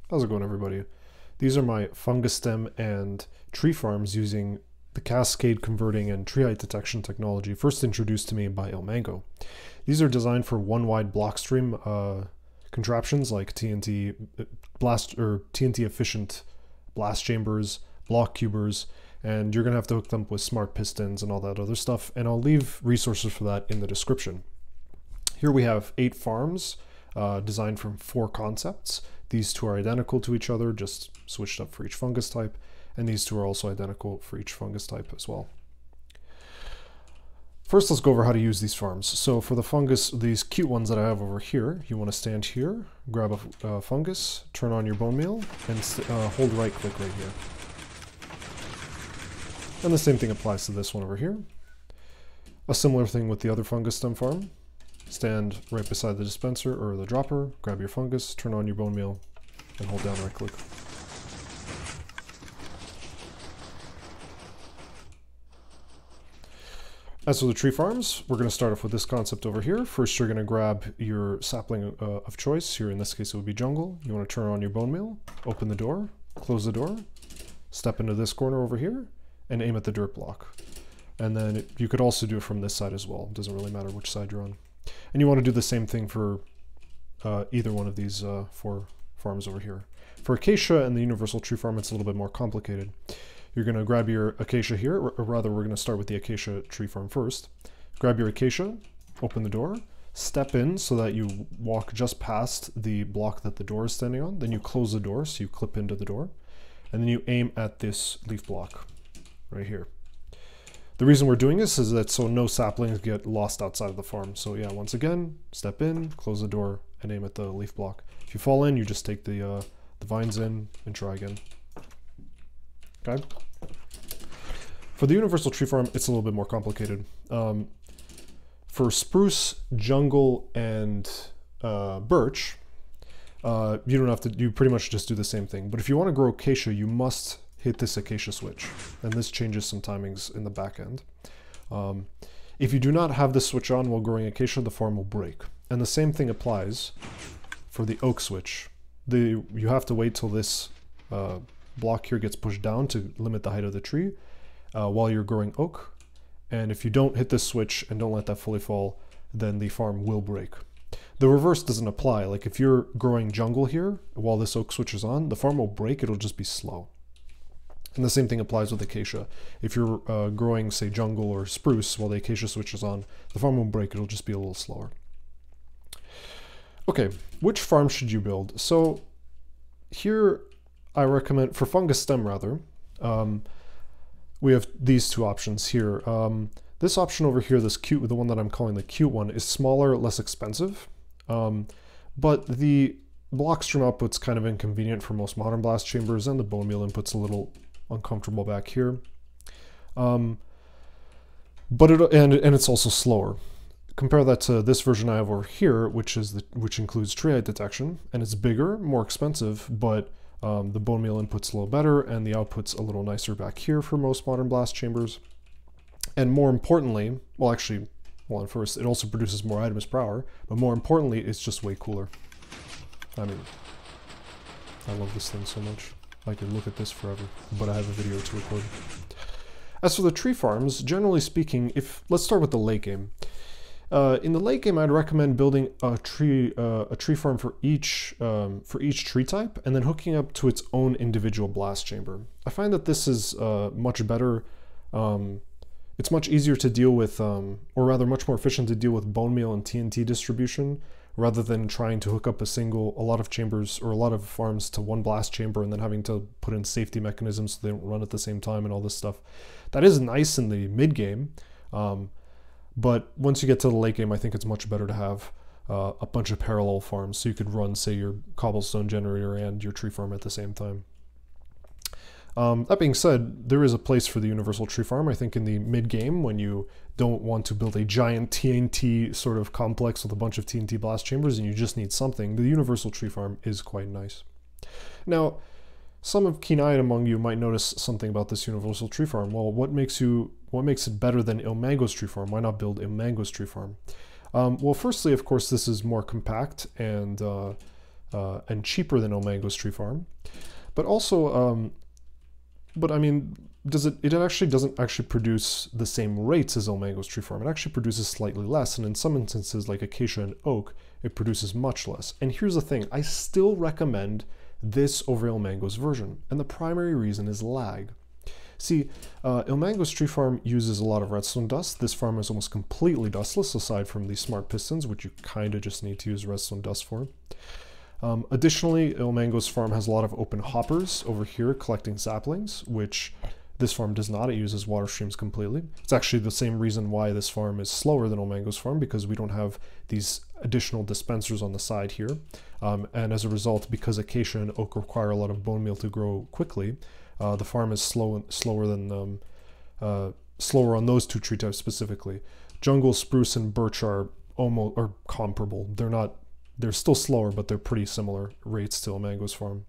How's it going, everybody? These are my fungus stem and tree farms using the Cascade converting and tree height detection technology first introduced to me by ilmango. These are designed for one wide block stream contraptions like TNT blast or TNT efficient blast chambers, block cubers, and you're gonna have to hook them up with smart pistons and all that other stuff, and I'll leave resources for that in the description. Here we have 8 farms designed from 4 concepts. These 2 are identical to each other, just switched up for each fungus type, and these 2 are also identical for each fungus type as well. First, let's go over how to use these farms. So for the fungus, these cute ones that I have over here, you want to stand here, grab a fungus, turn on your bone meal, and hold right click right here. And the same thing applies to this one over here. A similar thing with the other fungus stem farm. Stand right beside the dispenser or the dropper, grab your fungus, turn on your bone meal, and hold down right click. As for the tree farms, we're going to start off with this concept over here. First, you're going to grab your sapling of choice. Here in this case, it would be jungle. You want to turn on your bone meal, open the door, close the door, step into this corner over here, and aim at the dirt block. And then you could also do it from this side as well. It doesn't really matter which side you're on. And you want to do the same thing for either one of these 4 farms over here. For Acacia and the universal tree farm, it's a little bit more complicated. You're going to grab your Acacia here, or rather we're going to start with the Acacia tree farm first. Grab your Acacia, open the door, step in so that you walk just past the block that the door is standing on. Then you close the door, so you clip into the door. And then you aim at this leaf block right here. The reason we're doing this is that so no saplings get lost outside of the farm. So yeah, once again, step in, close the door, and aim at the leaf block. If you fall in, you just take the vines in and try again. Okay. For the universal tree farm, it's a little bit more complicated. For spruce, jungle, and birch, you don't have to. You pretty much just do the same thing. But if you want to grow acacia, you must hit this acacia switch, and this changes some timings in the back end. If you do not have this switch on while growing acacia, the farm will break. And the same thing applies for the oak switch. You have to wait till this block here gets pushed down to limit the height of the tree while you're growing oak. And if you don't hit this switch and don't let that fully fall, then the farm will break. The reverse doesn't apply. Like if you're growing jungle here while this oak switch is on, the farm will break, it'll just be slow. And the same thing applies with acacia. If you're growing, say, jungle or spruce while the acacia switch is on, the farm won't break, it'll just be a little slower. Okay, which farm should you build? So here I recommend, for fungus stem rather, we have these 2 options here. This option over here, this cute, the one that I'm calling the cute one, is smaller, less expensive, but the block stream output's kind of inconvenient for most modern blast chambers, and the bone meal input's a little uncomfortable back here. But it's also slower. Compare that to this version I have over here, which includes tree height detection, and it's bigger, more expensive, but the bone meal input's a little better, and the output's a little nicer back here for most modern blast chambers. And more importantly, well, actually, well, at first, it also produces more items per hour, but more importantly, it's just way cooler. I mean, I love this thing so much. I could look at this forever, but I have a video to record. As for the tree farms, generally speaking, let's start with the late game. In the late game, I'd recommend building a tree farm for each tree type, and then hooking up to its own individual blast chamber. I find that this is much better. It's much easier to deal with, or rather much more efficient to deal with bone meal and TNT distribution, rather than trying to hook up a lot of chambers or a lot of farms to one blast chamber and then having to put in safety mechanisms so they don't run at the same time and all this stuff. That is nice in the mid game, but once you get to the late game, I think it's much better to have a bunch of parallel farms, so you could run, say, your cobblestone generator and your tree farm at the same time. That being said, there is a place for the universal tree farm. I think in the mid-game, when you don't want to build a giant TNT sort of complex with a bunch of TNT blast chambers and you just need something, the universal tree farm is quite nice. Now, some keen-eyed among you might notice something about this universal tree farm. Well, what makes it better than ilmango's tree farm? Why not build ilmango's tree farm? Well, firstly, of course, this is more compact and and cheaper than ilmango's tree farm. But also, but I mean, it actually doesn't actually produce the same rates as ilmango's tree farm. It actually produces slightly less, and in some instances, like acacia and oak, it produces much less. And here's the thing, I still recommend this over ilmango's version, and the primary reason is lag. See, ilmango's tree farm uses a lot of redstone dust. This farm is almost completely dustless, aside from these smart pistons, which you kind of just need to use redstone dust for. Additionally, ilmango's farm has a lot of open hoppers over here collecting saplings, which this farm does not. It uses water streams completely. It's actually the same reason why this farm is slower than ilmango's farm, because we don't have these additional dispensers on the side here. And as a result, because acacia and oak require a lot of bone meal to grow quickly, the farm is slower on those two tree types specifically. Jungle, spruce, and birch are comparable. They're still slower, but they're pretty similar rates to ilmango's farm.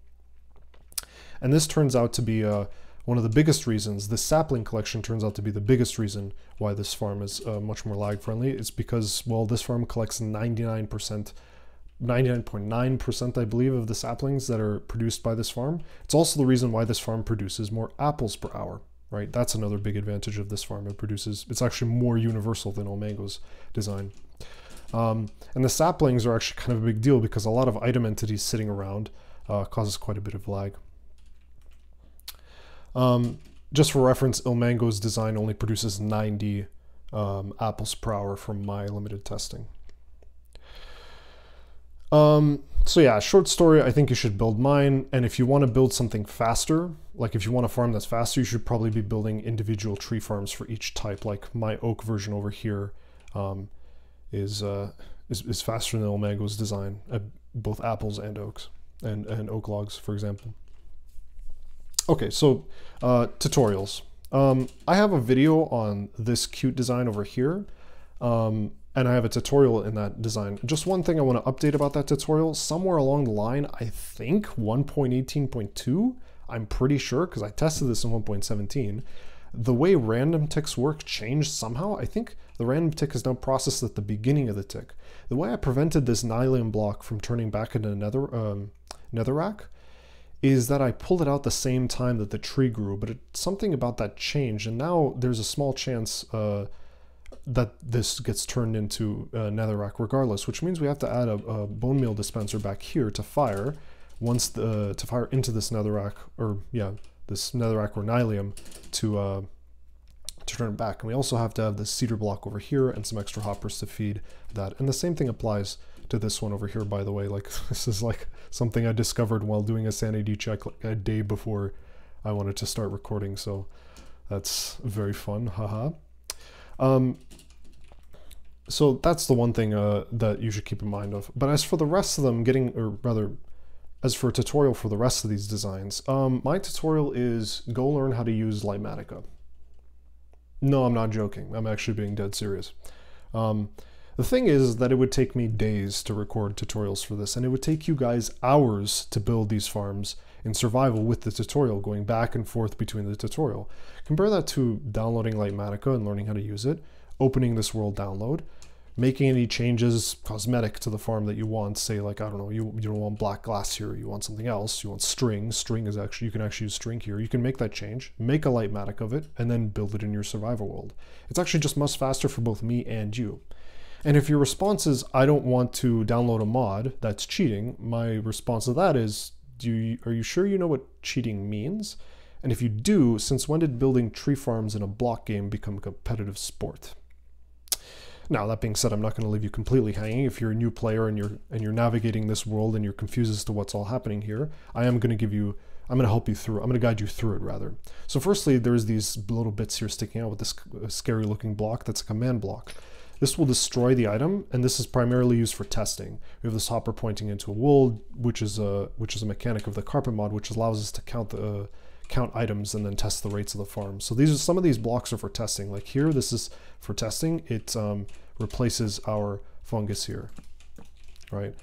And this turns out to be one of the biggest reasons. The sapling collection turns out to be the biggest reason why this farm is much more lag friendly. It's because, well, this farm collects 99.9%, I believe, of the saplings that are produced by this farm. It's also the reason why this farm produces more apples per hour, right? That's another big advantage of this farm. It's actually more universal than ilmango's design. And the saplings are actually kind of a big deal because a lot of item entities sitting around causes quite a bit of lag. Just for reference, ilmango's design only produces 90 apples per hour from my limited testing. So yeah, short story, I think you should build mine. And if you want to build something faster, like if you want a farm that's faster, you should probably be building individual tree farms for each type. Like my oak version over here is faster than ilmango's design, both apples and oaks and oak logs, for example. Okay, so tutorials. I have a video on this cute design over here, and I have a tutorial in that design. Just one thing I want to update about that tutorial, somewhere along the line, I think 1.18.2, I'm pretty sure, because I tested this in 1.17, the way random ticks work changed somehow. I think the random tick is now processed at the beginning of the tick. The way I prevented this nylium block from turning back into netherrack is that I pulled it out the same time that the tree grew, but something about that changed, and now there's a small chance that this gets turned into netherrack regardless, which means we have to add a bone meal dispenser back here to fire to fire into this netherrack, or yeah, this netherrack or nylium to turn it back. And we also have to have this cedar block over here and some extra hoppers to feed that. And the same thing applies to this one over here, by the way. Like, this is like something I discovered while doing a sanity check like a day before I wanted to start recording, so that's very fun, haha. So that's the one thing that you should keep in mind of. But as for the rest of them, as for a tutorial for the rest of these designs, my tutorial is go learn how to use Lightmatica. No, I'm not joking. I'm actually being dead serious. The thing is that it would take me days to record tutorials for this, and it would take you guys hours to build these farms in survival with the tutorial, going back and forth between the tutorial. Compare that to downloading Lightmatica and learning how to use it, opening this world download, making any changes cosmetic to the farm that you want. Say, like, I don't know, you don't want black glass here, you want something else, you want string. String is actually, you can actually use string here. You can make that change, make a Lightmatic of it, and then build it in your survival world. It's actually just much faster for both me and you. And if your response is, I don't want to download a mod that's cheating, my response to that is, are you sure you know what cheating means? And if you do, since when did building tree farms in a block game become a competitive sport? Now, that being said, I'm not going to leave you completely hanging. If you're a new player and you're navigating this world and you're confused as to what's all happening here, I'm going to help you through. I'm going to guide you through it, rather. So firstly, there's these little bits here sticking out with this scary looking block. That's a command block. This will destroy the item, and this is primarily used for testing. We have this hopper pointing into a wool, which is a mechanic of the carpet mod, which allows us to count items and then test the rates of the farm. So some of these blocks are for testing. Like here, this is for testing. It replaces our fungus here, right?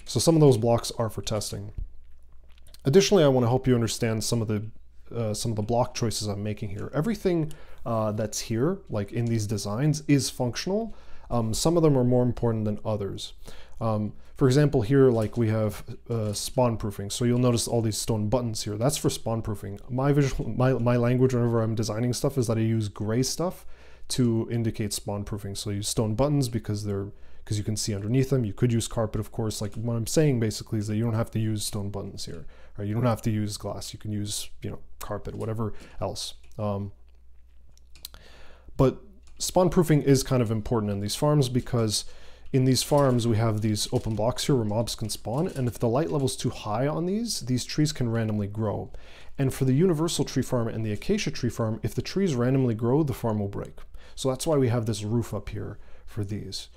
So some of those blocks are for testing. Additionally, I want to help you understand some of the block choices I'm making here. Everything that's here, like in these designs, is functional. Some of them are more important than others. For example, here, like we have spawn proofing. So you'll notice all these stone buttons here. That's for spawn proofing. My language whenever I'm designing stuff is that I use gray stuff to indicate spawn proofing. So I use stone buttons because you can see underneath them. You could use carpet, of course. Like what I'm saying basically is that you don't have to use stone buttons here, right? You don't have to use glass. You can use, you know, carpet, whatever else. But spawn proofing is kind of important in these farms because in these farms we have these open blocks here where mobs can spawn, and if the light level is too high on these trees can randomly grow. And for the universal tree farm and the acacia tree farm, if the trees randomly grow, the farm will break. So that's why we have this roof up here for these.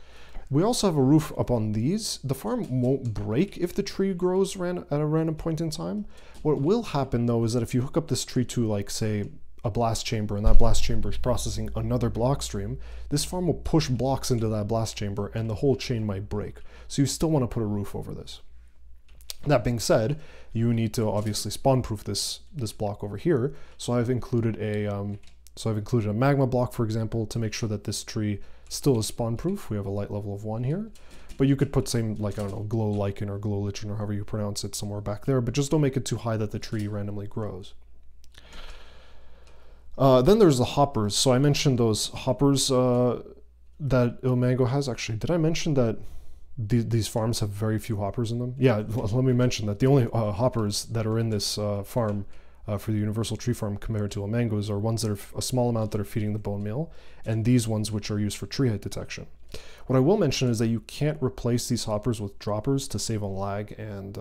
We also have a roof up on these. The farm won't break if the tree grows at a random point in time. What will happen though is that if you hook up this tree to, like, say, a blast chamber, and that blast chamber is processing another block stream, this farm will push blocks into that blast chamber and the whole chain might break. So you still want to put a roof over this. That being said, you need to obviously spawn proof this block over here. So I've included a magma block, for example, to make sure that this tree still is spawn proof. We have a light level of 1 here, but you could put same, like, I don't know, glow lichen or glow lichen or however you pronounce it somewhere back there, but just don't make it too high that the tree randomly grows. Then there's the hoppers. So I mentioned those hoppers that ilmango has. Actually, did I mention that these farms have very few hoppers in them? Yeah, let me mention that the only hoppers that are in this farm for the universal tree farm compared to ilmangos are ones that are a small amount that are feeding the bone meal, and these ones which are used for tree height detection. What I will mention is that you can't replace these hoppers with droppers to save on lag and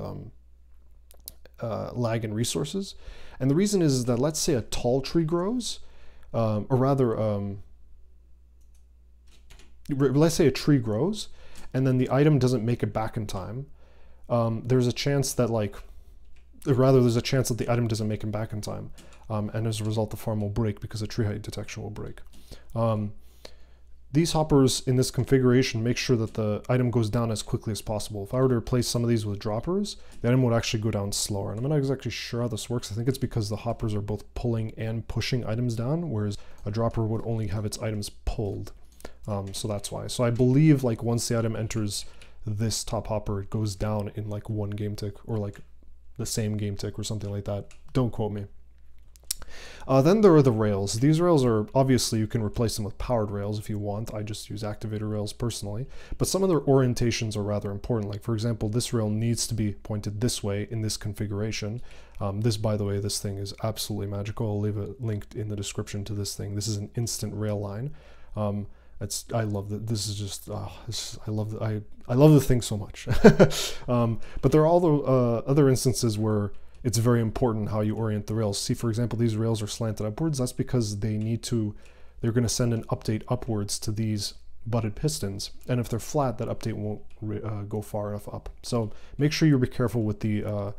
resources. And the reason is that, let's say a tall tree grows, or rather, let's say a tree grows, and then the item doesn't make it back in time. There's a chance that, there's a chance that the item doesn't make it back in time. And as a result, the farm will break because the tree height detection will break. These hoppers in this configuration make sure that the item goes down as quickly as possible. If I were to replace some of these with droppers, the item would actually go down slower. And I'm not exactly sure how this works. I think it's because the hoppers are both pulling and pushing items down, whereas a dropper would only have its items pulled. So that's why. So I believe, like, once the item enters this top hopper, it goes down in like 1 game tick, or like the same game tick or something like that. Don't quote me. Then there are the rails. These rails are, obviously you can replace them with powered rails if you want. I just use activator rails personally, but some of their orientations are rather important. Like, for example, this rail needs to be pointed this way in this configuration. This, by the way, this thing is absolutely magical. I'll leave a link in the description to this thing. This is an instant rail line. I love that. This is just, I love the thing so much. But there are all the other instances where it's very important how you orient the rails. See, for example, these rails are slanted upwards. That's because they're going to send an update upwards to these butted pistons. And if they're flat, that update won't go far enough up. So make sure you be careful with the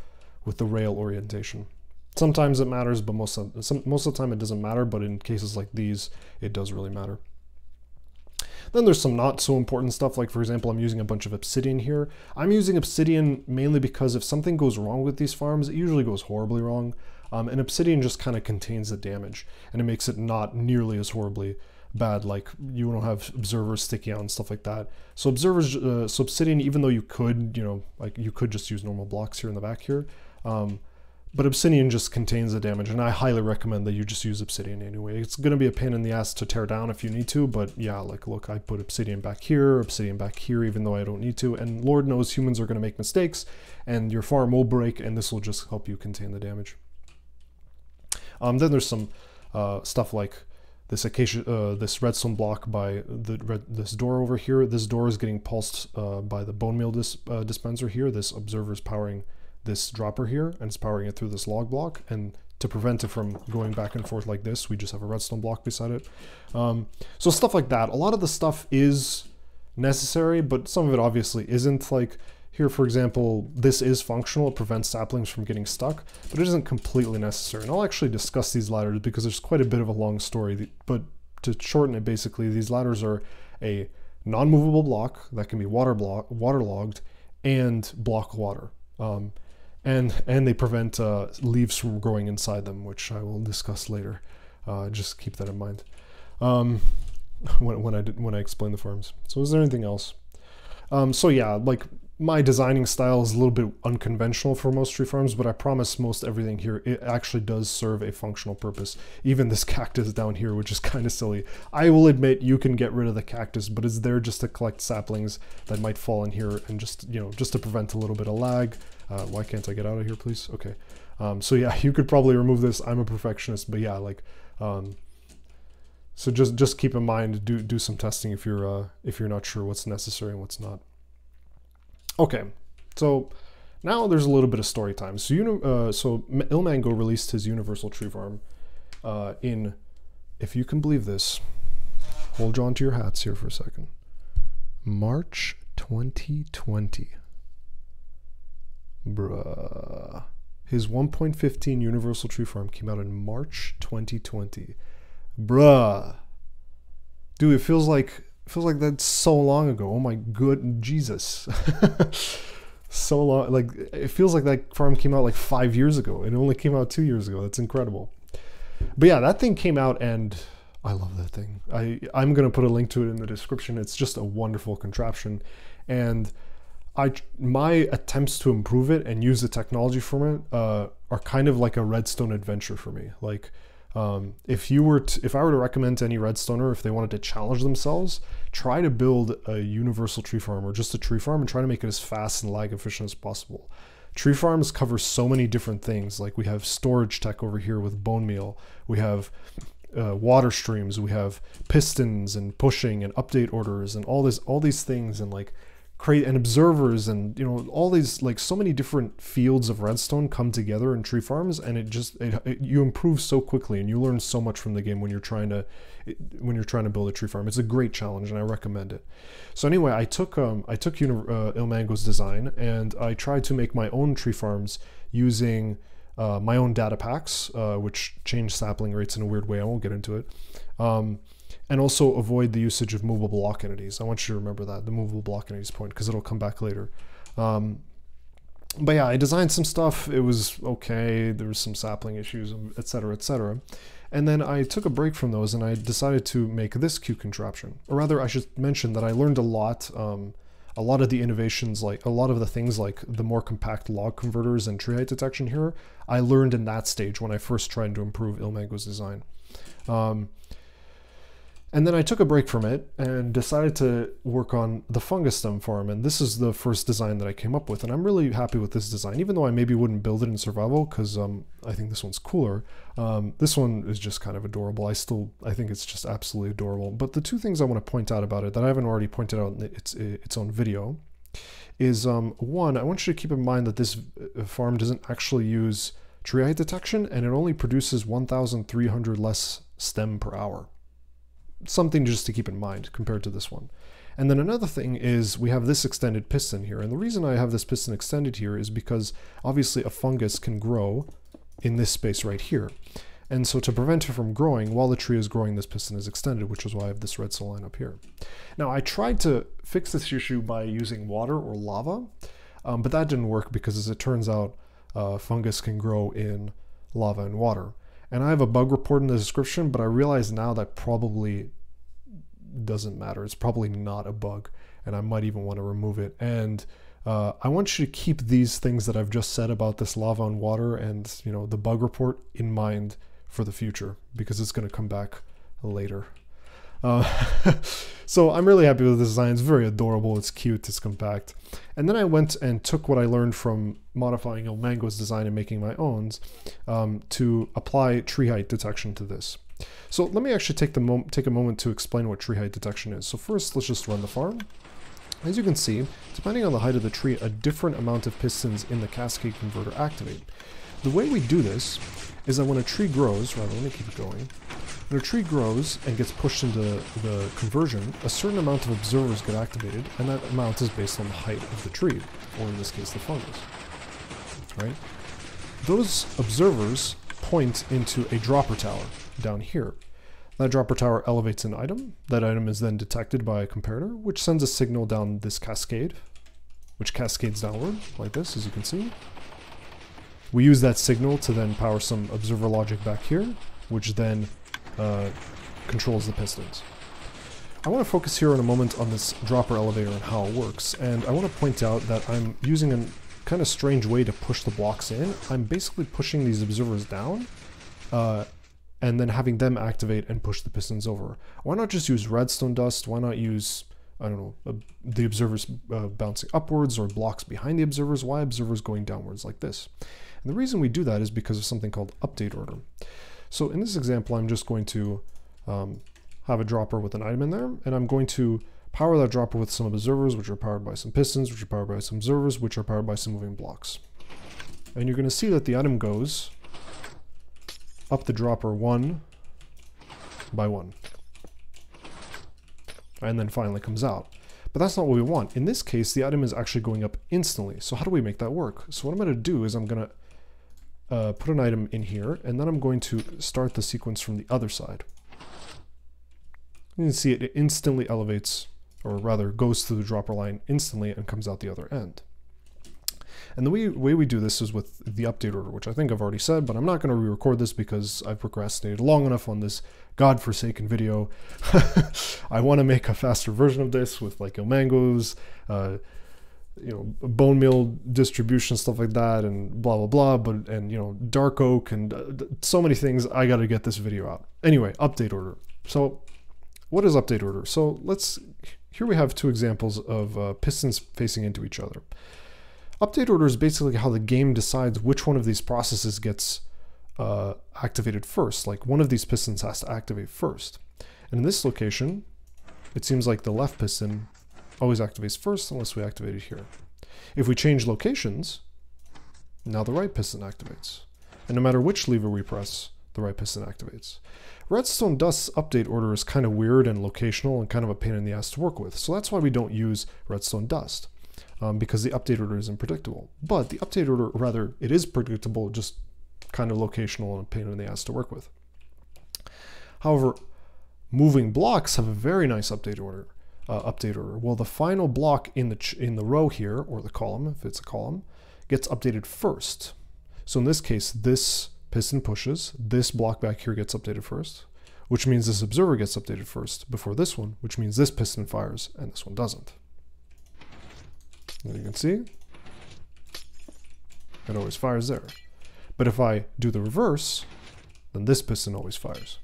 rail orientation. Sometimes it matters, but most of the time it doesn't matter. But in cases like these, it does really matter. Then there's some not so important stuff, like, for example, I'm using a bunch of obsidian here. I'm using obsidian mainly because if something goes wrong with these farms, it usually goes horribly wrong. And obsidian just kind of contains the damage, and it makes it not nearly as horribly bad. Like, you don't have observers sticking out and stuff like that. So obsidian, even though you could, like, you could just use normal blocks here in the back here, but obsidian just contains the damage, and I highly recommend that you just use obsidian anyway. It's going to be a pain in the ass to tear down if you need to, but yeah, like, look, I put obsidian back here, even though I don't need to, and Lord knows humans are going to make mistakes, and your farm will break, and this will just help you contain the damage. Then there's some stuff like this acacia, this redstone block by this door over here. This door is getting pulsed by the bone meal dispenser here. This observer is powering this dropper here, and it's powering it through this log block, and to prevent it from going back and forth like this, we just have a redstone block beside it. So stuff like that. A lot of the stuff is necessary, but some of it obviously isn't. Like here, for example, this is functional. It prevents saplings from getting stuck, but it isn't completely necessary. And I'll actually discuss these ladders because there's quite a bit of a long story, but to shorten it, basically, these ladders are a non-movable block that can be waterlogged and block water. And they prevent leaves from growing inside them, which I will discuss later. Just keep that in mind when I explain the farms. So is there anything else? So yeah, like my designing style is a little bit unconventional for most tree farms, but I promise most everything here, it actually does serve a functional purpose. Even this cactus down here, which is kind of silly. I will admit you can get rid of the cactus, but it's there just to collect saplings that might fall in here and just, you know, just to prevent a little bit of lag. Why can't I get out of here, please? Okay. So yeah, you could probably remove this. I'm a perfectionist, but yeah, like, so just keep in mind, do some testing if you're not sure what's necessary and what's not. Okay, so now there's a little bit of story time. So Ilmango released his universal tree farm in, if you can believe this, hold on to your hats here for a second, March 2020. Bruh. His 1.15 universal tree farm came out in March 2020. Bruh. Dude, it feels like that's so long ago. Oh my good Jesus. So long. Like, it feels like that farm came out like 5 years ago. It only came out 2 years ago. That's incredible. But yeah, that thing came out and I love that thing. I'm going to put a link to it in the description. It's just a wonderful contraption. And my attempts to improve it and use the technology from it are kind of like a redstone adventure for me. Like, if I were to recommend to any redstoner, if they wanted to challenge themselves, try to build a universal tree farm or just a tree farm and try to make it as fast and lag efficient as possible. Tree farms cover so many different things. Like, we have storage tech over here with bone meal. We have water streams. We have pistons and pushing and update orders and all these things, and like create and observers, and you know, all these, like, so many different fields of redstone come together in tree farms, and you improve so quickly and you learn so much from the game when you're trying to build a tree farm. It's a great challenge and I recommend it. So anyway, I took Ilmango's design and I tried to make my own tree farms using my own data packs, which change sapling rates in a weird way. I won't get into it. And also avoid the usage of movable block entities. I want you to remember that, the movable block entities point, because it'll come back later. But yeah, I designed some stuff. It was okay. There was some sapling issues, etc., etc. And then I took a break from those and I decided to make this cute contraption. Or rather, I should mention that I learned a lot of the innovations, like a lot of the things like the more compact log converters and tree height detection here, I learned in that stage when I first tried to improve Ilmango's design. And then I took a break from it and decided to work on the Fungus Stem farm, and this is the first design that I came up with, and I'm really happy with this design, even though I maybe wouldn't build it in survival, because I think this one's cooler. This one is just kind of adorable. I think it's just absolutely adorable. But the two things I want to point out about it that I haven't already pointed out in its own video is, one, I want you to keep in mind that this farm doesn't actually use tree height detection, and it only produces 1,300 less stem per hour. Something just to keep in mind compared to this one. And then another thing is we have this extended piston here, and the reason I have this piston extended here is because obviously a fungus can grow in this space right here, and so to prevent it from growing while the tree is growing, this piston is extended, which is why I have this red cell line up here. Now, I tried to fix this issue by using water or lava, but that didn't work because, as it turns out, fungus can grow in lava and water. And I have a bug report in the description, but I realize now that probably doesn't matter. It's probably not a bug, and I might even want to remove it. And I want you to keep these things that I've just said about this lava and water and, you know, the bug report in mind for the future, because it's going to come back later. So I'm really happy with the design. It's very adorable, it's cute, it's compact. And then I went and took what I learned from modifying Ilmango's design and making my own to apply tree height detection to this. So let me actually take a moment to explain what tree height detection is. So first, let's just run the farm. As you can see, depending on the height of the tree, a different amount of pistons in the Cascade converter activate. The way we do this is that when a tree grows, rather, let me keep it going. When a tree grows and gets pushed into the conversion, a certain amount of observers get activated, and that amount is based on the height of the tree, or in this case, the fungus. Right? Those observers point into a dropper tower down here. That dropper tower elevates an item. That item is then detected by a comparator, which sends a signal down this cascade, which cascades downward, like this, as you can see. We use that signal to then power some observer logic back here, which then controls the pistons. I want to focus here in a moment on this dropper elevator and how it works, and I want to point out that I'm using a kind of strange way to push the blocks in. I'm basically pushing these observers down, and then having them activate and push the pistons over. Why not just use redstone dust? Why not use, I don't know, the observers bouncing upwards or blocks behind the observers? Why observers going downwards like this? And the reason we do that is because of something called update order. So in this example, I'm just going to have a dropper with an item in there, and I'm going to power that dropper with some observers, which are powered by some pistons, which are powered by some observers, which are powered by some moving blocks. And you're going to see that the item goes up the dropper one by one, and then finally comes out. But that's not what we want. In this case, the item is actually going up instantly. So how do we make that work? So what I'm going to do is I'm going to put an item in here, and then I'm going to start the sequence from the other side. You can see it instantly elevates, or rather goes through the dropper line instantly and comes out the other end. And the way we do this is with the update order, which I think I've already said, but I'm not going to re-record this because I've procrastinated long enough on this godforsaken video. I want to make a faster version of this with like ilmangos, you know, bone meal distribution, stuff like that, and blah, blah, blah, and you know, dark oak and so many things. I got to get this video out. Anyway, update order. So what is update order? So here we have two examples of pistons facing into each other. Update order is basically how the game decides which one of these processes gets activated first. Like one of these pistons has to activate first. And in this location, it seems like the left piston always activates first unless we activate it here. If we change locations, now the right piston activates. And no matter which lever we press, the right piston activates. Redstone Dust's update order is kind of weird and locational and kind of a pain in the ass to work with. So that's why we don't use Redstone Dust, because the update order is unpredictable. But the update order, rather, it is predictable, just kind of locational and a pain in the ass to work with. However, moving blocks have a very nice update order. Well, the final block in the row here, or the column, if it's a column, gets updated first. So in this case, this piston pushes, this block back here gets updated first, which means this observer gets updated first before this one, which means this piston fires and this one doesn't. And you can see, it always fires there. But if I do the reverse, then this piston always fires.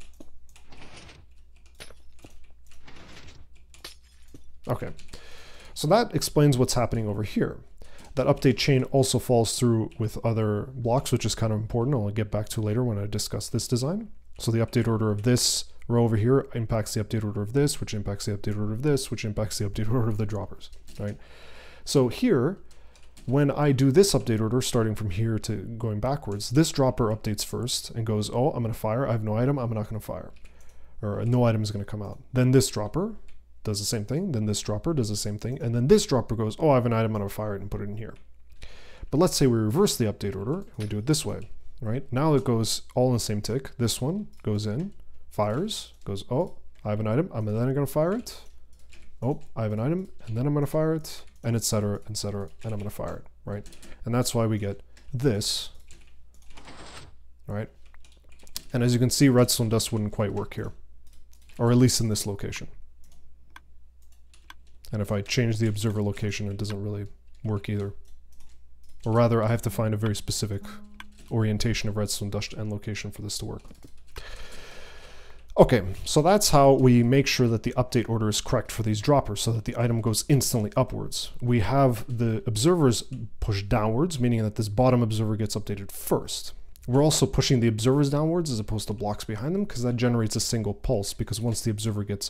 Okay, so that explains what's happening over here. That update chain also falls through with other blocks, which is kind of important. I'll get back to later when I discuss this design. So the update order of this row over here impacts the update order of this, which impacts the update order of this, which impacts the update order of the droppers, right? So here, when I do this update order, starting from here to going backwards, this dropper updates first and goes, oh, I'm going to fire. I have no item. I'm not going to fire. Or no item is going to come out. Then this dropper does the same thing. Then this dropper does the same thing. And then this dropper goes, oh, I have an item. I'm going to fire it and put it in here. But let's say we reverse the update order and we do it this way, right? Now it goes all in the same tick. This one goes in, fires, goes, oh, I have an item. I'm then going to fire it. Oh, I have an item. And then I'm going to fire it. And etc., etc., and I'm going to fire it, right? And that's why we get this, right? And as you can see, Redstone Dust wouldn't quite work here, or at least in this location. And if I change the observer location, it doesn't really work either. Or rather, I have to find a very specific orientation of Redstone Dust and location for this to work. Okay, so that's how we make sure that the update order is correct for these droppers so that the item goes instantly upwards. We have the observers push downwards, meaning that this bottom observer gets updated first. We're also pushing the observers downwards as opposed to blocks behind them because that generates a single pulse, because once the observer gets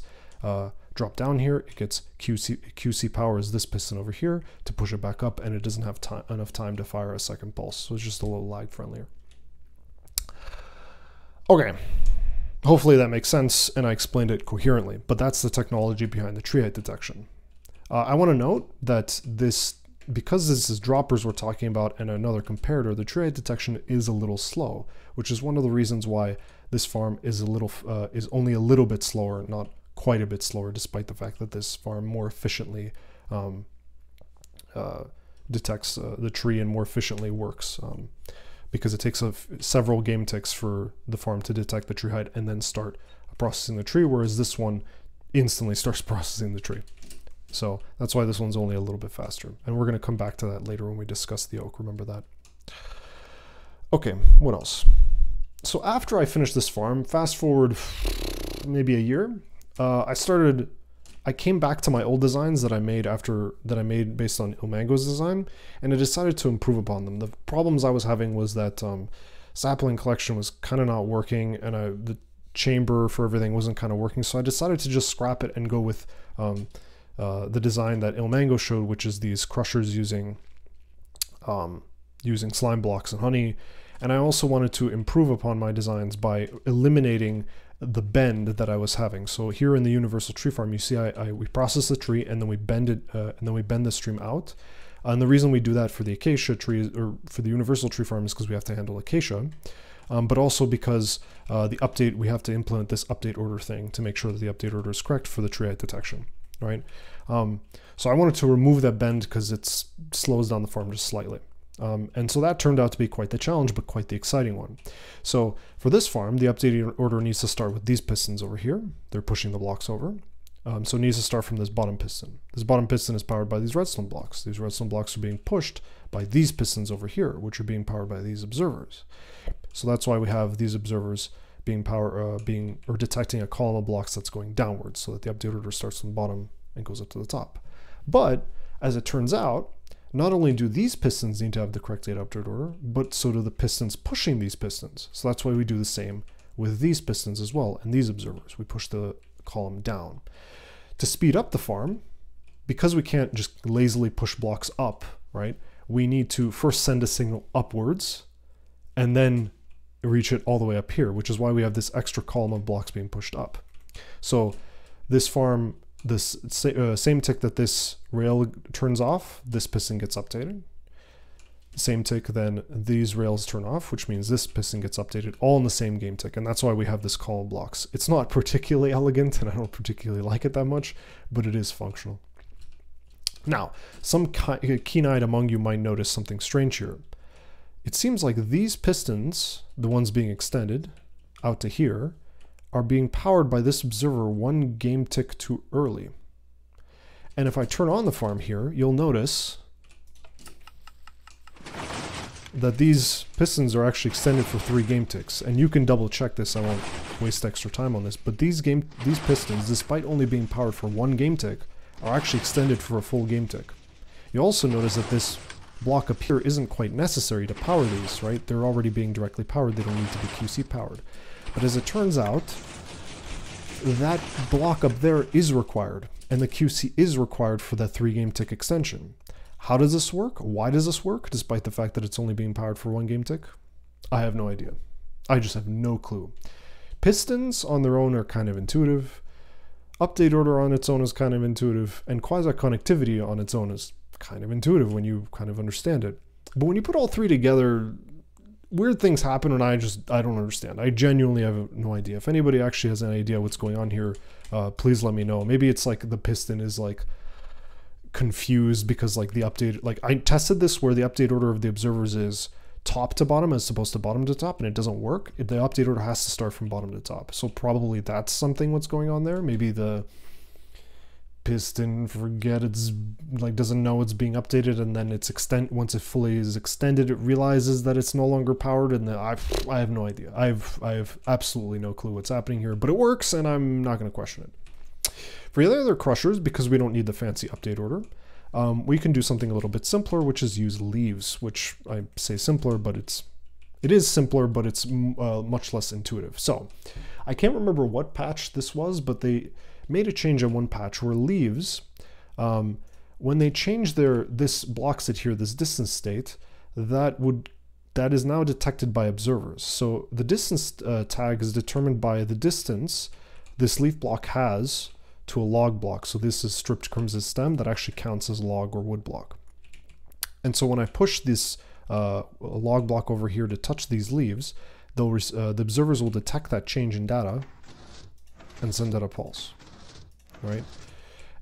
dropped down here, it gets QC powers this piston over here to push it back up, and it doesn't have enough time to fire a second pulse. So it's just a little lag friendlier. Okay. Hopefully that makes sense and I explained it coherently, but that's the technology behind the tree height detection. I want to note that because this is droppers we're talking about and another comparator, the tree height detection is a little slow, which is one of the reasons why this farm is only a little bit slower, not quite a bit slower, despite the fact that this farm more efficiently detects the tree and more efficiently works. Because it takes several game ticks for the farm to detect the tree height and then start processing the tree, whereas this one instantly starts processing the tree. So that's why this one's only a little bit faster. And we're going to come back to that later when we discuss the oak. Remember that. Okay, what else? So after I finished this farm, fast forward maybe a year, I came back to my old designs that I made based on ilmango's design, and I decided to improve upon them. The problems I was having was that sapling collection was kind of not working, and the chamber for everything wasn't kind of working, so I decided to just scrap it and go with the design that ilmango showed, which is these crushers using slime blocks and honey. And I also wanted to improve upon my designs by eliminating the bend that I was having. So here in the universal tree farm, you see we process the tree and then we bend it, and then we bend the stream out. And the reason we do that for the acacia tree, or for the universal tree farm, is because we have to handle acacia, but also because we have to implement this update order thing to make sure that the update order is correct for the tree height detection, right? So I wanted to remove that bend because it slows down the farm just slightly. And so that turned out to be quite the challenge, but quite the exciting one. So for this farm, the updated order needs to start with these pistons over here. They're pushing the blocks over. So it needs to start from this bottom piston. This bottom piston is powered by these redstone blocks. These redstone blocks are being pushed by these pistons over here, which are being powered by these observers. So that's why we have these observers being detecting a column of blocks that's going downwards, so that the update order starts from the bottom and goes up to the top. But as it turns out, not only do these pistons need to have the correct data update order, but so do the pistons pushing these pistons. So that's why we do the same with these pistons as well, and these observers. We push the column down. To speed up the farm, because we can't just lazily push blocks up, right? We need to first send a signal upwards and then reach it all the way up here, which is why we have this extra column of blocks being pushed up. So this farm, this same tick that this rail turns off, this piston gets updated. Same tick, then these rails turn off, which means this piston gets updated, all in the same game tick. And that's why we have this column of blocks. It's not particularly elegant, and I don't particularly like it that much, but it is functional. Now, some keen-eyed among you might notice something strange here. It seems like these pistons, the ones being extended out to here, are being powered by this observer one game tick too early. And if I turn on the farm here, you'll notice that these pistons are actually extended for 3 game ticks. And you can double check this, I won't waste extra time on this, but these pistons, despite only being powered for 1 game tick, are actually extended for a full game tick. You also notice that this block up here isn't quite necessary to power these, right? They're already being directly powered, they don't need to be QC powered. But as it turns out, that block up there is required, and the QC is required for that 3 game tick extension. How does this work? Why does this work, despite the fact that it's only being powered for 1 game tick? I have no idea. I just have no clue. Pistons on their own are kind of intuitive. Update order on its own is kind of intuitive, and quasi-connectivity on its own is kind of intuitive when you kind of understand it. But when you put all 3 together, weird things happen, and I don't understand. I genuinely have no idea. If anybody actually has any idea what's going on here, please let me know. Maybe it's like the piston is like confused because like the update, like I tested this where the update order of the observers is top to bottom as opposed to bottom to top, and it doesn't work. The update order has to start from bottom to top. So probably that's something what's going on there. Maybe the piston doesn't know it's being updated, and then once it fully is extended, it realizes that it's no longer powered, and then I have no idea. I have absolutely no clue what's happening here, but it works, and I'm not going to question it. For the other crushers, because we don't need the fancy update order, we can do something a little bit simpler, which is use leaves, which I say simpler, but it is simpler, but it's much less intuitive. So I can't remember what patch this was, but they made a change in one patch where leaves, when they change this block sit here, this distance state, that is now detected by observers. So the distance tag is determined by the distance this leaf block has to a log block. So this is stripped crimson stem that actually counts as log or wood block. And so when I push this log block over here to touch these leaves, the observers will detect that change in data and send out a pulse, right?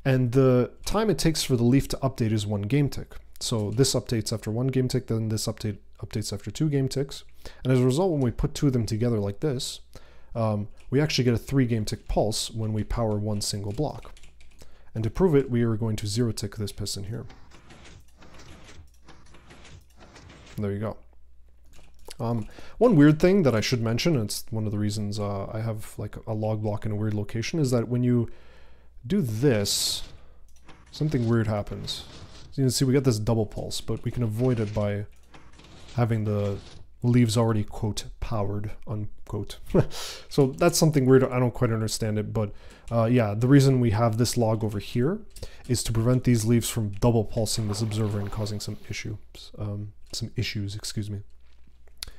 And the time it takes for the leaf to update is 1 game tick. So this updates after 1 game tick, then this updates after 2 game ticks. And as a result, when we put 2 of them together like this, we actually get a 3 game tick pulse when we power one single block. And to prove it, we are going to 0 tick this piston here. There you go. One weird thing that I should mention, and it's one of the reasons I have like a log block in a weird location, is that when you do this, something weird happens. So you can see we get this double pulse, but we can avoid it by having the leaves already, quote, powered, unquote. So that's something weird. I don't quite understand it, but yeah, the reason we have this log over here is to prevent these leaves from double pulsing this observer and causing some issues, excuse me.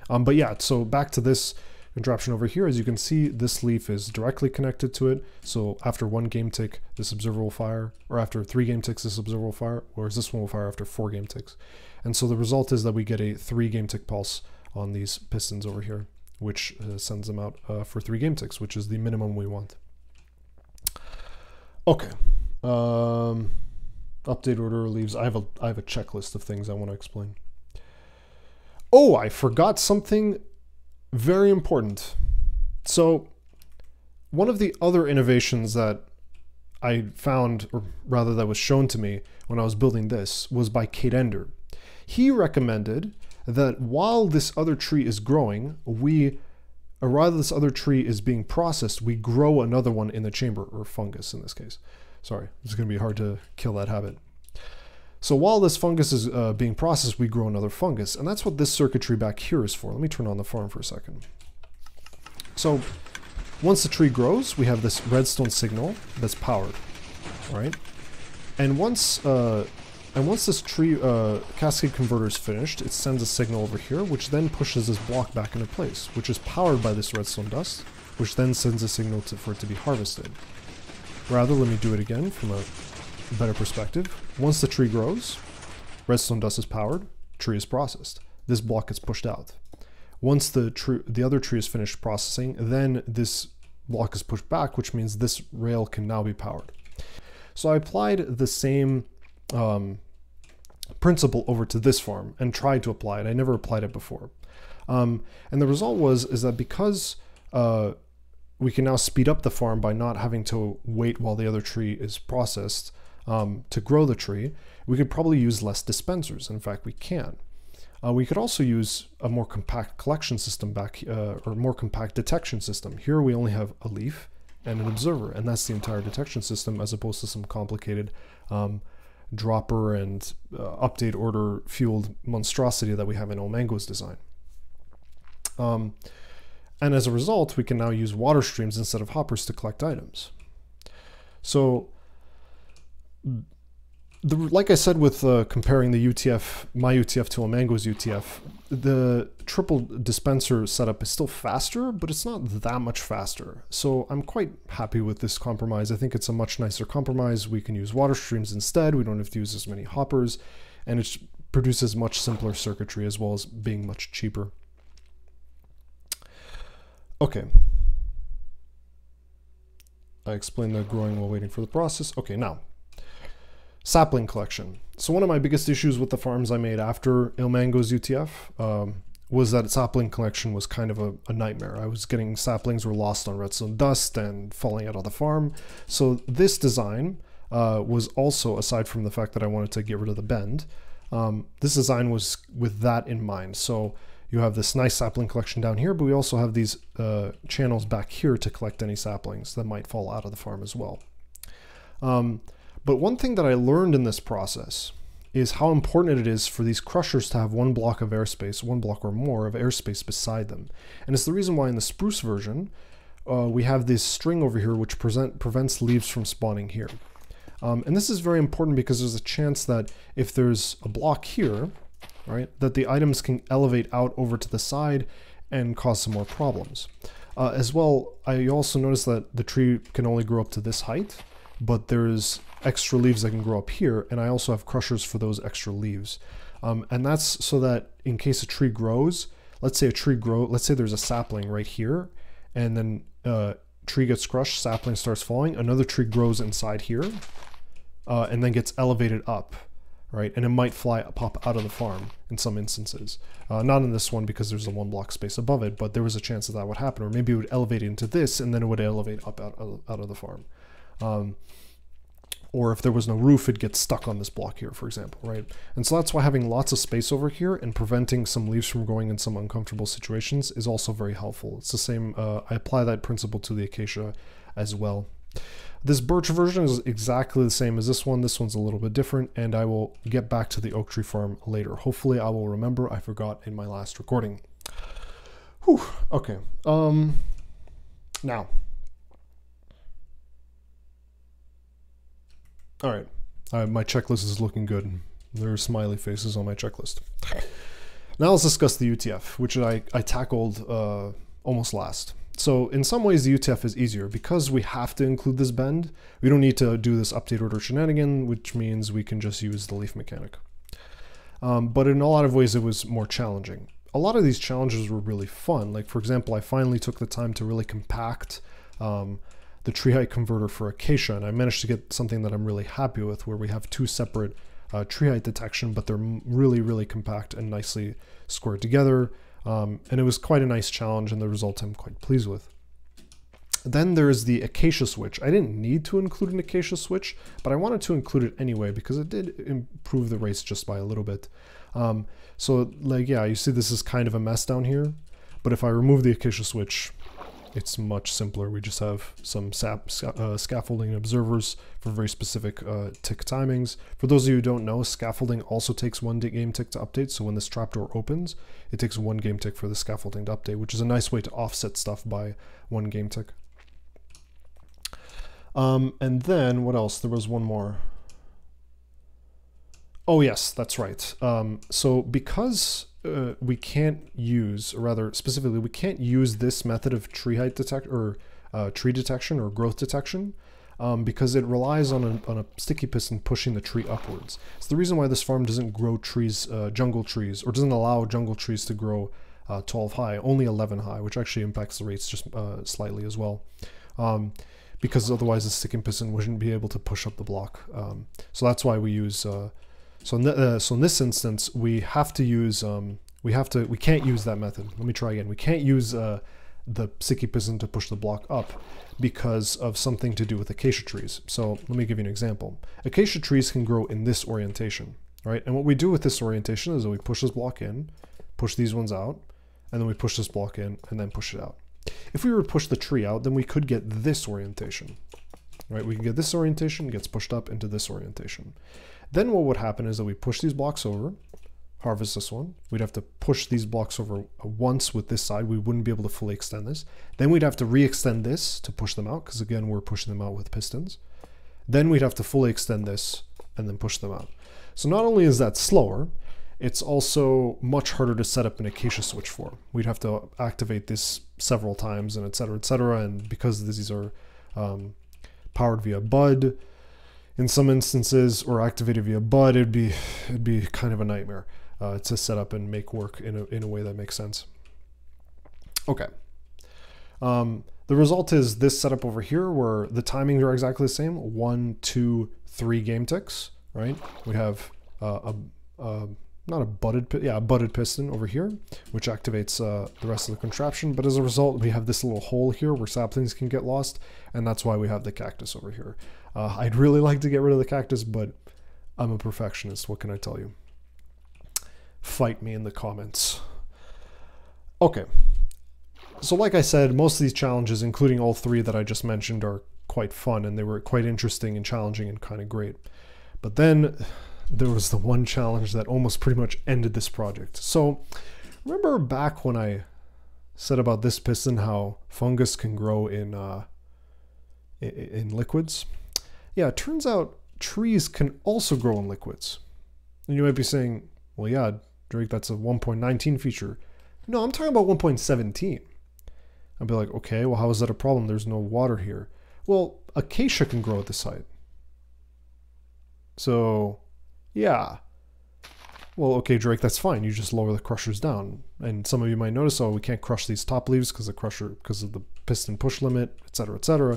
But yeah, so back to this contraption over here. As you can see, this leaf is directly connected to it. So after 1 game tick, this observer will fire, or after 3 game ticks, this observer will fire, whereas this one will fire after 4 game ticks. And so the result is that we get a 3 game tick pulse on these pistons over here, which sends them out for 3 game ticks, which is the minimum we want. Okay. Update order leaves. I have a checklist of things I want to explain. Oh, I forgot something very important. So one of the other innovations that I found, or rather that was shown to me when I was building this, was by Kdender. He recommended that while this other tree is growing, or rather this other tree is being processed, we grow another one in the chamber, or fungus in this case. Sorry, it's going to be hard to kill that habit. So while this fungus is being processed, we grow another fungus, and that's what this circuitry back here is for. Let me turn on the farm for a second. So once the tree grows, we have this redstone signal that's powered, right? And once this tree cascade converter is finished, it sends a signal over here, which then pushes this block back into place, which is powered by this redstone dust, which then sends a signal for it to be harvested. Rather, let me do it again from a better perspective. Once the tree grows, redstone dust is powered, tree is processed. This block gets pushed out. Once the other tree is finished processing, then this block is pushed back, which means this rail can now be powered. So I applied the same principle over to this farm and tried to apply it. I never applied it before. And the result is that because we can now speed up the farm by not having to wait while the other tree is processed to grow the tree, we could probably use less dispensers. In fact, we can. We could also use a more compact collection system or more compact detection system. Here we only have a leaf and an observer, and that's the entire detection system, as opposed to some complicated dropper and update order fueled monstrosity that we have in ilmango's design. And as a result, we can now use water streams instead of hoppers to collect items. So, like I said with comparing the UTF, my UTF to ilmango's UTF, the triple dispenser setup is still faster, but it's not that much faster. So I'm quite happy with this compromise. I think it's a much nicer compromise. We can use water streams instead. We don't have to use as many hoppers, and it produces much simpler circuitry as well as being much cheaper. Okay. I explained the growing while waiting for the process. Okay, now, sapling collection. So one of my biggest issues with the farms I made after ilmango's UTF was that sapling collection was kind of a nightmare. I was getting saplings were lost on redstone dust and falling out of the farm. So this design was also, aside from the fact that I wanted to get rid of the bend, this design was with that in mind. So you have this nice sapling collection down here, but we also have these channels back here to collect any saplings that might fall out of the farm as well. But one thing that I learned in this process is how important it is for these crushers to have one block of airspace, one block or more of airspace beside them. And it's the reason why in the spruce version, we have this string over here which prevents leaves from spawning here. And this is very important because there's a chance that if there's a block here, right, that the items can elevate out over to the side and cause some more problems. As well, I also noticed that the tree can only grow up to this height, but there's extra leaves that can grow up here, and I also have crushers for those extra leaves. And that's so that in case a tree grows, let's say there's a sapling right here, and then tree gets crushed, sapling starts falling, another tree grows inside here, and then gets elevated up right? And it might pop out of the farm in some instances. Not in this one because there's a 1 block space above it, but there was a chance that that would happen. Or maybe it would elevate into this and then it would elevate up out of the farm. Or if there was no roof, it'd get stuck on this block here, for example, right? And so that's why having lots of space over here and preventing some leaves from growing in some uncomfortable situations is also very helpful. It's the same, I apply that principle to the acacia as well. This birch version is exactly the same as this one. This one's a little bit different, and I will get back to the oak tree farm later. Hopefully I will remember. I forgot in my last recording. Whew, okay. Now. All right, my checklist is looking good. There are smiley faces on my checklist. Now let's discuss the UTF, which I tackled almost last. So in some ways the UTF is easier because we have to include this bend. We don't need to do this update order shenanigan, which means we can just use the leaf mechanic. But in a lot of ways it was more challenging. A lot of these challenges were really fun. Like for example, I finally took the time to really compact the tree height converter for acacia, and I managed to get something that I'm really happy with, where we have 2 separate tree height detection, but they're really, really compact and nicely squared together. And it was quite a nice challenge, and the result I'm quite pleased with. Then there's the acacia switch. I didn't need to include an acacia switch, but I wanted to include it anyway because it did improve the race just by a little bit. So like, yeah, you see this is kind of a mess down here, but if I remove the acacia switch, it's much simpler. We just have some scaffolding observers for very specific tick timings. For those of you who don't know, scaffolding also takes 1 game tick to update. So when this trapdoor opens, it takes 1 game tick for the scaffolding to update, which is a nice way to offset stuff by 1 game tick. And then what else? There was one more. Oh yes, that's right. So because we can't use, or rather specifically, we can't use this method of tree height tree detection or growth detection because it relies on a sticky piston pushing the tree upwards. It's the reason why this farm doesn't grow trees, jungle trees, or doesn't allow jungle trees to grow 12 high, only 11 high, which actually impacts the rates just slightly as well. Because otherwise the sticking piston wouldn't be able to push up the block. So that's why we use so in this instance, we have to use, we can't use that method. Let me try again. We can't use the sticky piston to push the block up because of something to do with acacia trees. So let me give you an example. Acacia trees can grow in this orientation, right? And what we do with this orientation is that we push this block in, push these ones out, and then we push this block in and then push it out. If we were to push the tree out, then we could get this orientation, right? We can get this orientation, gets pushed up into this orientation. Then what would happen is that we push these blocks over, harvest this one. We'd have to push these blocks over once with this side. We wouldn't be able to fully extend this. Then we'd have to re-extend this to push them out, because again, we're pushing them out with pistons. Then we'd have to fully extend this and then push them out. So not only is that slower, it's also much harder to set up an acacia switch for. We'd have to activate this several times and et cetera, and because these are powered via bud, in some instances, or activated via bud, it'd be kind of a nightmare to set up and make work in a way that makes sense. Okay. The result is this setup over here where the timings are exactly the same. 1, 2, 3 game ticks, right? We have not a butted piston over here, which activates the rest of the contraption. But as a result, we have this little hole here where saplings can get lost, and that's why we have the cactus over here. I'd really like to get rid of the cactus, but I'm a perfectionist. What can I tell you? Fight me in the comments. Okay. So like I said, most of these challenges, including all 3 that I just mentioned, are quite fun, and they were quite interesting and challenging and kind of great. But then there was the one challenge that almost pretty much ended this project. So remember back when I said about this piston, how fungus can grow in liquids? Yeah, it turns out trees can also grow in liquids. And you might be saying, well, yeah, Drake, that's a 1.19 feature. No, I'm talking about 1.17. I'd be like, okay, well, how is that a problem? There's no water here. Well, acacia can grow at this height. So, yeah. Well, okay, Drake, that's fine. You just lower the crushers down. And some of you might notice, oh, we can't crush these top leaves because of the piston push limit, etc., etc.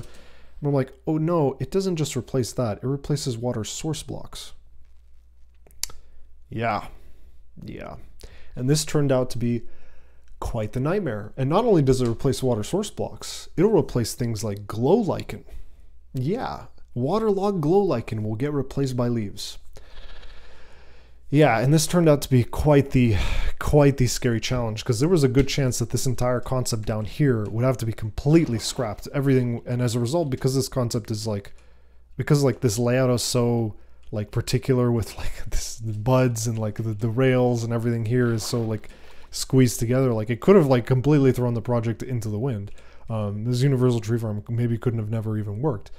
And I'm like, oh no, it doesn't just replace that. It replaces water source blocks. Yeah. And this turned out to be quite the nightmare. And not only does it replace water source blocks, it'll replace things like glow lichen. Yeah, waterlogged glow lichen will get replaced by leaves. Yeah, and this turned out to be quite the scary challenge, because there was a good chance that this entire concept down here would have to be completely scrapped. Everything, and as a result, because this concept is like, because like this layout is so like particular with like this the buds and like the rails and everything here is so like squeezed together, like it could have like completely thrown the project into the wind. This universal tree farm maybe couldn't have never even worked.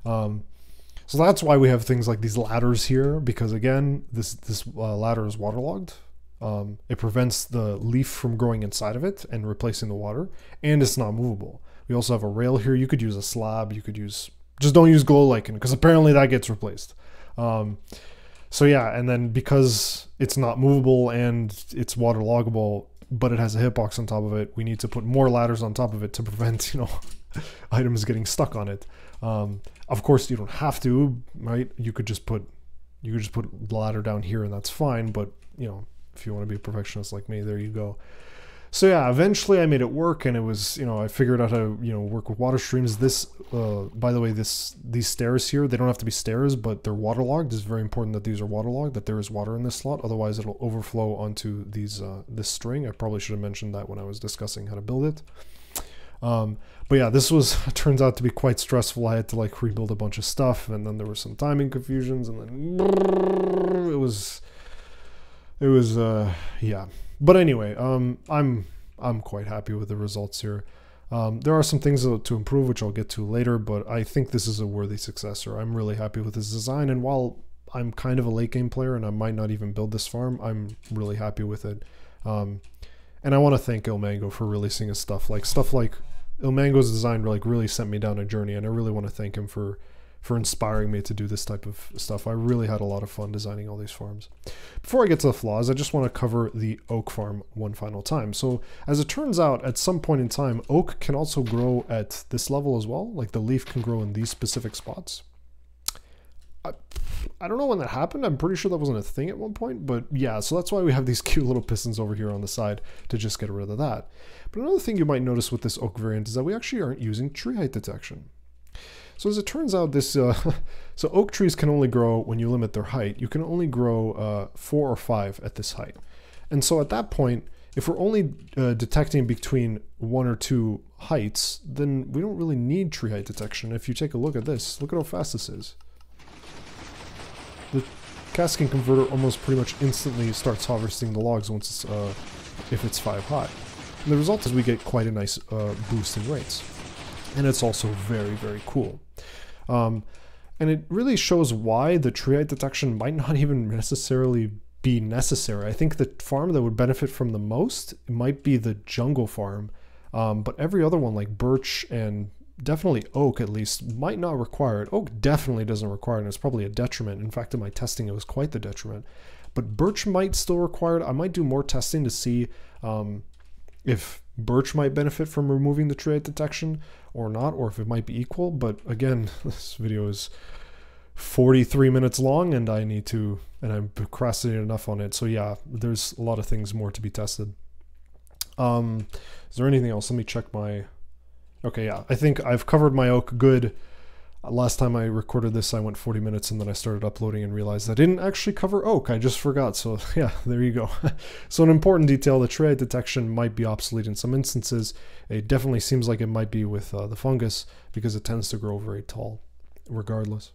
So that's why we have things like these ladders here, because again, this ladder is waterlogged. It prevents the leaf from growing inside of it and replacing the water, and it's not movable. We also have a rail here. You could use a slab. You could use, just don't use glow lichen, because apparently that gets replaced. So yeah, and then because it's not movable and it's waterloggable, but it has a hitbox on top of it, we need to put more ladders on top of it to prevent, you know, items getting stuck on it. Of course, you don't have to, right? You could just put the ladder down here and that's fine. But you know, if you want to be a perfectionist like me, there you go. So yeah, eventually I made it work, and it was, you know, I figured out how to, you know, work with water streams. This, by the way, these stairs here, they don't have to be stairs, but they're waterlogged. It's very important that these are waterlogged, that there is water in this slot. Otherwise, it'll overflow onto these this string. I probably should have mentioned that when I was discussing how to build it. But yeah, this was, turns out to be quite stressful. I had to like rebuild a bunch of stuff, and then there were some timing confusions, and then it was yeah. But anyway, I'm quite happy with the results here. There are some things to improve, which I'll get to later, but I think this is a worthy successor. I'm really happy with this design, and while I'm kind of a late game player and I might not even build this farm, I'm really happy with it. And I want to thank ilmango for releasing his stuff like ilmango's design like really sent me down a journey, and I really want to thank him for inspiring me to do this type of stuff. I really had a lot of fun designing all these farms. Before I get to the flaws, I just want to cover the oak farm one final time. So as it turns out, at some point in time, oak can also grow at this level as well. Like the leaf can grow in these specific spots. I don't know when that happened. I'm pretty sure that wasn't a thing at one point, but yeah, so that's why we have these cute little pistons over here on the side to just get rid of that. But another thing you might notice with this oak variant is that we actually aren't using tree height detection. So as it turns out, this so oak trees can only grow, when you limit their height, you can only grow 4 or 5 at this height. And so at that point, if we're only detecting between 1 or 2 heights, then we don't really need tree height detection. If you take a look at this, look at how fast this is. The Cascade converter almost pretty much instantly starts harvesting the logs once it's, if it's 5 high. And the result is we get quite a nice boost in rates. And it's also very, very cool. And it really shows why the tree height detection might not even necessarily be necessary. I think the farm that would benefit from the most might be the jungle farm, but every other one like birch and definitely oak at least might not require it. Oak definitely doesn't require it, and it's probably a detriment. In fact, in my testing, it was quite the detriment. But birch might still require it. I might do more testing to see if birch might benefit from removing the tree height detection or not, or if it might be equal. But again, this video is 43 minutes long, and I'm procrastinating enough on it. So yeah, there's a lot of things more to be tested. Is there anything else? Let me check my... Okay, yeah, I think I've covered my oak good. Last time I recorded this, I went 40 minutes, and then I started uploading and realized I didn't actually cover oak. I just forgot. So yeah, there you go. So an important detail, the tree height detection might be obsolete in some instances. It definitely seems like it might be with the fungus, because it tends to grow very tall regardless.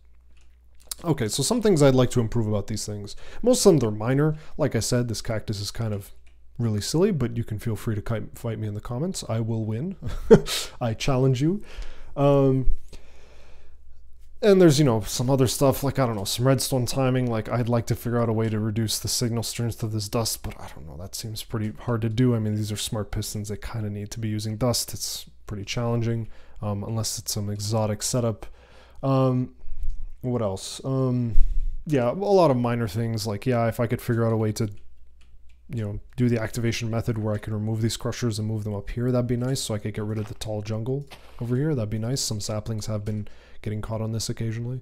Okay, so some things I'd like to improve about these things. Most of them, they're minor. Like I said, this cactus is kind of really silly, but you can feel free to fight me in the comments. I will win. I challenge you. And there's, you know, some other stuff, like, I don't know, some redstone timing. Like, I'd like to figure out a way to reduce the signal strength of this dust, but I don't know, that seems pretty hard to do. I mean, these are smart pistons. They kind of need to be using dust. It's pretty challenging, unless it's some exotic setup. What else? Yeah, a lot of minor things. Like, yeah, if I could figure out a way to, you know, do the activation method where I can remove these crushers and move them up here, that'd be nice, so I could get rid of the tall jungle over here. That'd be nice. Some saplings have been getting caught on this occasionally.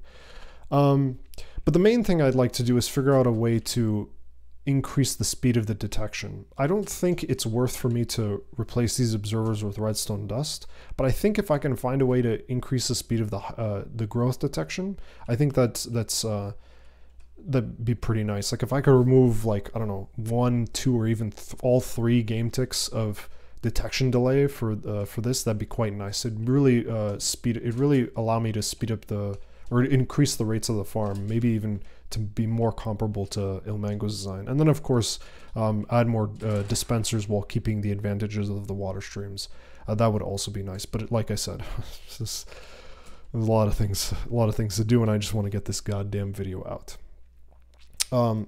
But the main thing I'd like to do is figure out a way to increase the speed of the detection. I don't think it's worth for me to replace these observers with redstone dust, but I think if I can find a way to increase the speed of the growth detection, I think that'd be pretty nice. Like if I could remove, like, I don't know, 1, 2, or even all 3 game ticks of detection delay for this, that'd be quite nice. It'd really really allow me to speed up or increase the rates of the farm, maybe even to be more comparable to ilmango's design. And then of course add more dispensers while keeping the advantages of the water streams. That would also be nice. But like I said, there's a lot of things to do, and I just want to get this goddamn video out.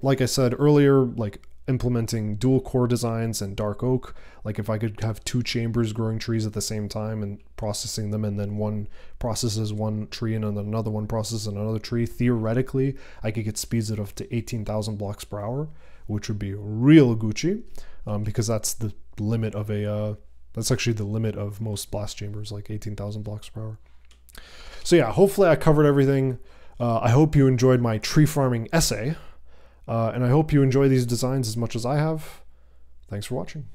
Like I said earlier, like implementing dual core designs and dark oak, like if I could have 2 chambers growing trees at the same time and processing them, and then one processes one tree and then another one processes another tree, theoretically I could get speeds of up to 18,000 blocks per hour, which would be real Gucci, because that's the limit of that's actually the limit of most blast chambers, like 18,000 blocks per hour. So yeah, hopefully I covered everything. I hope you enjoyed my tree farming essay. And I hope you enjoy these designs as much as I have. Thanks for watching.